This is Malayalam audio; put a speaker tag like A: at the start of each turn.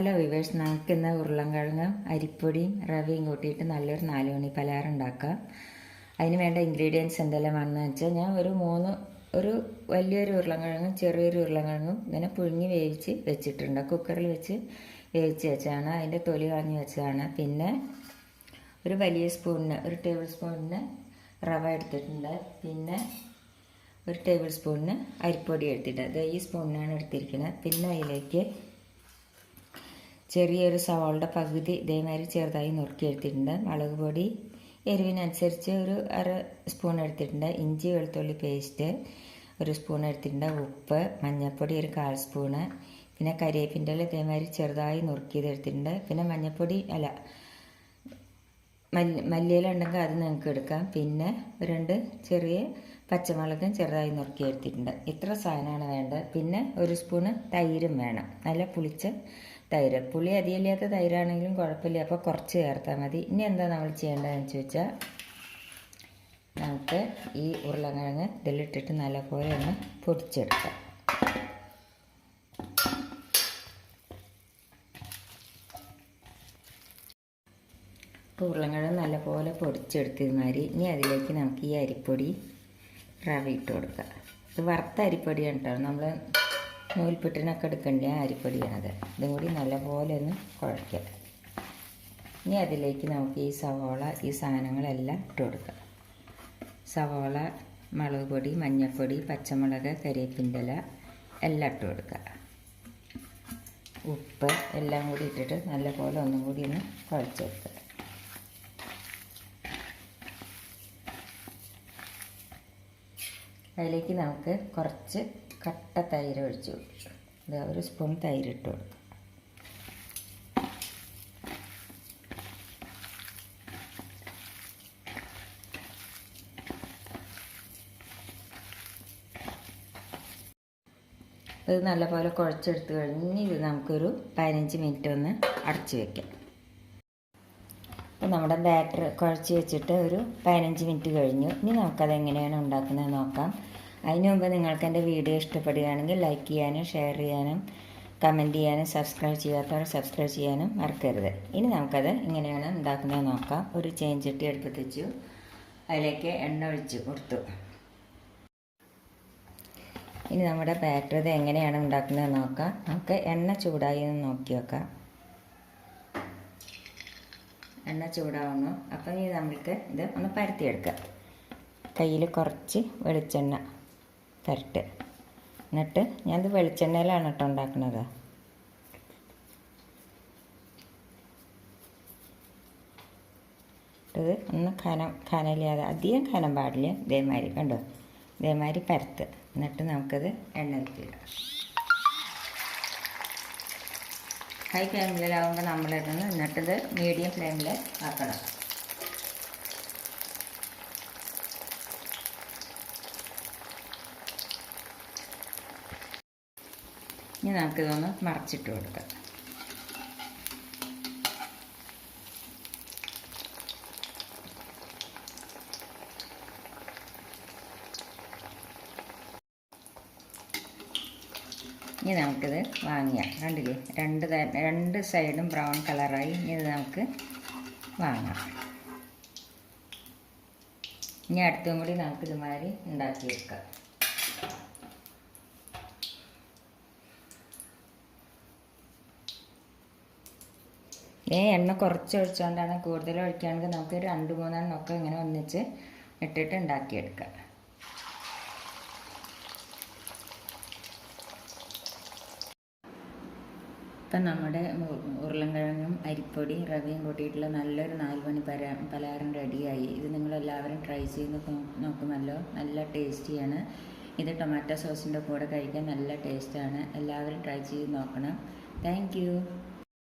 A: ഹലോ വിവേഴ്സ്, നമുക്കിന്ന് ഉരുളൻകിഴങ്ങും അരിപ്പൊടിയും റവയും കൂട്ടിയിട്ട് നല്ലൊരു 4 മണി പലഹാരം ഉണ്ടാക്കാം. അതിന് വേണ്ട ഇൻഗ്രീഡിയൻസ് എന്തെല്ലാമാണെന്ന് വെച്ചാൽ, ഞാൻ ഒരു വലിയൊരു ഉരുളൻകിഴങ്ങും ചെറിയൊരു ഉരുളൻകിഴങ്ങും ഇങ്ങനെ പുഴുങ്ങി വേവിച്ച് വെച്ചിട്ടുണ്ട്. കുക്കറിൽ വെച്ച് വേവിച്ച് വെച്ചതാണ്. അതിൻ്റെ തൊലി കളഞ്ഞ് വെച്ചതാണ്. പിന്നെ ഒരു ടേബിൾ സ്പൂണിന് റവ എടുത്തിട്ടുണ്ട്. പിന്നെ ഒരു ടേബിൾ സ്പൂണിന് അരിപ്പൊടി എടുത്തിട്ടുണ്ട്. ഈ സ്പൂണിനാണ് എടുത്തിരിക്കുന്നത്. പിന്നെ അതിലേക്ക് ചെറിയൊരു സവാളയുടെ പകുതി ഇതേമാതിരി ചെറുതായി നുറുക്കി എടുത്തിട്ടുണ്ട്. മുളക് പൊടി എരിവിനനുസരിച്ച് ഒരു 1/2 സ്പൂൺ എടുത്തിട്ടുണ്ട്. ഇഞ്ചി വെളുത്തുള്ളി പേസ്റ്റ് 1 സ്പൂൺ എടുത്തിട്ടുണ്ട്. ഉപ്പ്, മഞ്ഞൾപ്പൊടി ഒരു 1/4 സ്പൂണ്. പിന്നെ കരിവേപ്പിൻ്റെ ഇല ഇതേമാതിരി ചെറുതായി നുറുക്കിയത് എടുത്തിട്ടുണ്ട്. പിന്നെ മല്ലിയില ഉണ്ടെങ്കിൽ അത് നിങ്ങൾക്ക് എടുക്കാം. പിന്നെ 2 ചെറിയ പച്ചമുളകും ചെറുതായി നുറുക്കി എടുത്തിട്ടുണ്ട്. ഇത്ര സാധനമാണ് വേണ്ടത്. പിന്നെ 1 സ്പൂണ് തൈരും വേണം, നല്ല പുളിച്ച തൈര്. പുളി അധികമില്ലാത്ത തൈരാണെങ്കിലും കുഴപ്പമില്ല, അപ്പോൾ കുറച്ച് ചേർത്താൽ മതി. ഇനി എന്താ നമ്മൾ ചെയ്യേണ്ടതെന്ന് ചോദിച്ചാൽ, നമുക്ക് ഈ ഉരുളക്കിഴങ്ങ് ഇതിലിട്ടിട്ട് നല്ലപോലെ ഒന്ന് പൊടിച്ചെടുക്കാം. ഇപ്പോൾ ഉരുളക്കിഴങ്ങ് നല്ലപോലെ പൊടിച്ചെടുത്തത് മാതിരി ഇനി അതിലേക്ക് നമുക്ക് ഈ അരിപ്പൊടി റവ ഇട്ട് കൊടുക്കാം. ഇത് വറുത്ത അരിപ്പൊടിയാണ് കേട്ടോ, നമ്മൾ നൂൽപുട്ടിനൊക്കെ എടുക്കേണ്ട അരിപ്പൊടിയാണത്. ഇതും കൂടി നല്ലപോലെ ഒന്ന് കുഴയ്ക്കുക. ഇനി അതിലേക്ക് നമുക്ക് ഈ സവാള, ഈ സാധനങ്ങളെല്ലാം ഇട്ട് കൊടുക്കാം. സവാള, മുളക് പൊടി, മഞ്ഞൾപ്പൊടി, പച്ചമുളക്, കരിവേപ്പിൻ്റെ ഇല എല്ലാം ഇട്ട് കൊടുക്കുക. ഉപ്പ് എല്ലാം കൂടി ഇട്ടിട്ട് നല്ലപോലെ ഒന്നും കൂടി ഒന്ന് കുഴച്ചെടുക്കുക. അതിലേക്ക് നമുക്ക് കുറച്ച് കട്ട തൈര് ഒഴിച്ചു കൊടുക്കും. 1 സ്പൂൺ തൈര് ഇട്ട് കൊടുക്കും. ഇത് നല്ലപോലെ കുഴച്ചെടുത്ത് കഴിഞ്ഞ് ഇത് നമുക്കൊരു 15 മിനിറ്റ് ഒന്ന് അടച്ചു വയ്ക്കാം. അപ്പോൾ നമ്മുടെ ബാറ്റർ കുഴച്ച് വെച്ചിട്ട് ഒരു 15 മിനിറ്റ് കഴിഞ്ഞു. ഇനി നമുക്കത് എങ്ങനെയാണ് ഉണ്ടാക്കുന്നത് നോക്കാം. അതിന് മുമ്പ് നിങ്ങൾക്ക് എൻ്റെ വീഡിയോ ഇഷ്ടപ്പെടുകയാണെങ്കിൽ ലൈക്ക് ചെയ്യാനും ഷെയർ ചെയ്യാനും കമൻറ്റ് ചെയ്യാനും സബ്സ്ക്രൈബ് ചെയ്യാത്തവർ സബ്സ്ക്രൈബ് ചെയ്യാനും മറക്കരുത്. ഇനി നമുക്കത് എങ്ങനെയാണ് ഉണ്ടാക്കുന്നത് നോക്കാം. ഒരു ചീനച്ചട്ടി അടുപ്പത്ത് വെച്ചു, അതിലേക്ക് എണ്ണ ഒഴിച്ച് കൊടുത്തു. ഇനി നമ്മുടെ ബാറ്റർ ഇത് എങ്ങനെയാണ് ഉണ്ടാക്കുന്നത് നോക്കാം. നമുക്ക് എണ്ണ ചൂടായി എന്ന് നോക്കി നോക്കാം. എണ്ണ ചൂടാവുന്നു. അപ്പം ഇനി നമ്മൾക്ക് ഇത് ഒന്ന് പരത്തിയെടുക്കാം. കയ്യിൽ കുറച്ച് വെളിച്ചെണ്ണ തരട്ട്. എന്നിട്ട് ഞാനിത് വെളിച്ചെണ്ണയിലാണ് കേട്ടോ ഉണ്ടാക്കുന്നത്. ഇത് ഒന്ന് കനലിയാതെ, അധികം കനം പാടില്ല. ഇതേമാതിരി കണ്ടോ, ഇതേമാതിരി പരത്ത്. എന്നിട്ട് നമുക്കത് എണ്ണയിലിടാം. ഹൈ ഫ്ലെയിമിലാവുമ്പോൾ നമ്മളിടുന്നു. എന്നിട്ടിത് മീഡിയം ഫ്ലെയിമിൽ ആക്കണം. ഇനി നമുക്കിതൊന്ന് മറച്ചിട്ട് കൊടുക്കാം. ഇനി നമുക്കിത് വാങ്ങിയാം. കണ്ടില്ലേ, രണ്ട് സൈഡും ബ്രൗൺ കളറായി. ഇനി ഇത് നമുക്ക് വാങ്ങാം. ഇനി അടുത്തും കൂടി നമുക്കിതുമാതിരി ഉണ്ടാക്കിയെടുക്കാം. എണ്ണ കുറച്ച് ഒഴിച്ചുകൊണ്ടാണ്, കൂടുതൽ ഒഴിക്കുകയാണെങ്കിൽ നമുക്ക് 2-3 എണ്ണമൊക്കെ ഇങ്ങനെ ഒന്നിച്ച് ഇട്ടിട്ട് ഉണ്ടാക്കിയെടുക്കാം. ഇപ്പം നമ്മുടെ ഉരുളൻകിഴങ്ങും അരിപ്പൊടി റവയും കൂട്ടിയിട്ടുള്ള നല്ലൊരു 4 മണി പലഹാരം റെഡിയായി. ഇത് നിങ്ങളെല്ലാവരും ട്രൈ ചെയ്ത് നോക്കുമല്ലോ. നല്ല ടേസ്റ്റിയാണ്. ഇത് ടൊമാറ്റോ സോസിൻ്റെ കൂടെ കഴിക്കാൻ നല്ല ടേസ്റ്റാണ്. എല്ലാവരും ട്രൈ ചെയ്ത് നോക്കണം. Thank you.